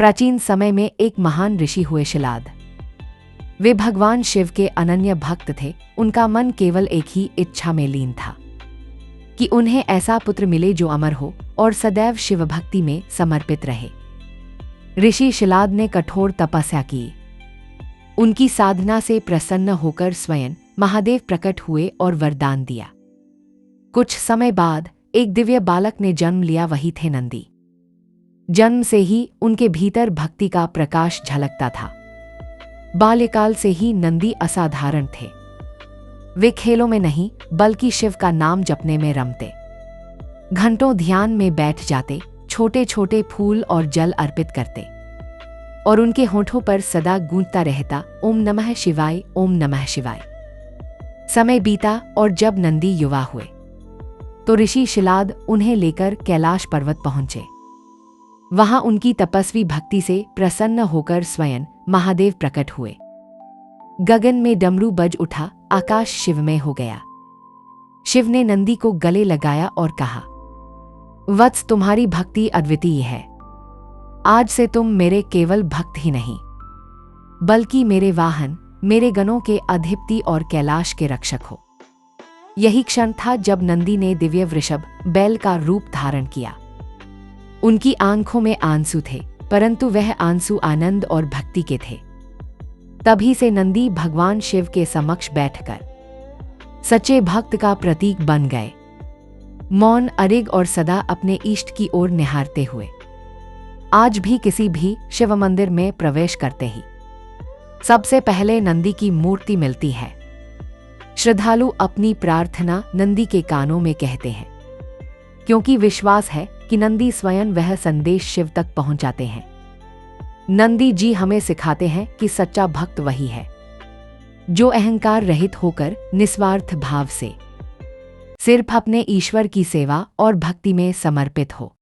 प्राचीन समय में एक महान ऋषि हुए शिलाद। वे भगवान शिव के अनन्य भक्त थे। उनका मन केवल एक ही इच्छा में लीन था कि उन्हें ऐसा पुत्र मिले जो अमर हो और सदैव शिव भक्ति में समर्पित रहे। ऋषि शिलाद ने कठोर तपस्या की। उनकी साधना से प्रसन्न होकर स्वयं महादेव प्रकट हुए और वरदान दिया। कुछ समय बाद एक दिव्य बालक ने जन्म लिया, वही थे नंदी। जन्म से ही उनके भीतर भक्ति का प्रकाश झलकता था। बाल्यकाल से ही नंदी असाधारण थे। वे खेलों में नहीं बल्कि शिव का नाम जपने में रमते। घंटों ध्यान में बैठ जाते, छोटे छोटे फूल और जल अर्पित करते और उनके होठों पर सदा गूंजता रहता ओम नमः शिवाय, ओम नमः शिवाय। समय बीता और जब नंदी युवा हुए तो ऋषि शिलाद उन्हें लेकर कैलाश पर्वत पहुंचे। वहां उनकी तपस्वी भक्ति से प्रसन्न होकर स्वयं महादेव प्रकट हुए। गगन में डमरू बज उठा, आकाश शिवमय हो गया। शिव ने नंदी को गले लगाया और कहा, वत्स, तुम्हारी भक्ति अद्वितीय है। आज से तुम मेरे केवल भक्त ही नहीं बल्कि मेरे वाहन, मेरे गणों के अधिपति और कैलाश के रक्षक हो। यही क्षण था जब नंदी ने दिव्य वृषभ बैल का रूप धारण किया। उनकी आंखों में आंसू थे, परंतु वह आंसू आनंद और भक्ति के थे। तभी से नंदी भगवान शिव के समक्ष बैठकर सच्चे भक्त का प्रतीक बन गए, मौन, अडिग और सदा अपने इष्ट की ओर निहारते हुए। आज भी किसी भी शिव मंदिर में प्रवेश करते ही सबसे पहले नंदी की मूर्ति मिलती है। श्रद्धालु अपनी प्रार्थना नंदी के कानों में कहते हैं, क्योंकि विश्वास है कि नंदी स्वयं वह संदेश शिव तक पहुंचाते हैं। नंदी जी हमें सिखाते हैं कि सच्चा भक्त वही है जो अहंकार रहित होकर निस्वार्थ भाव से सिर्फ अपने ईश्वर की सेवा और भक्ति में समर्पित हो।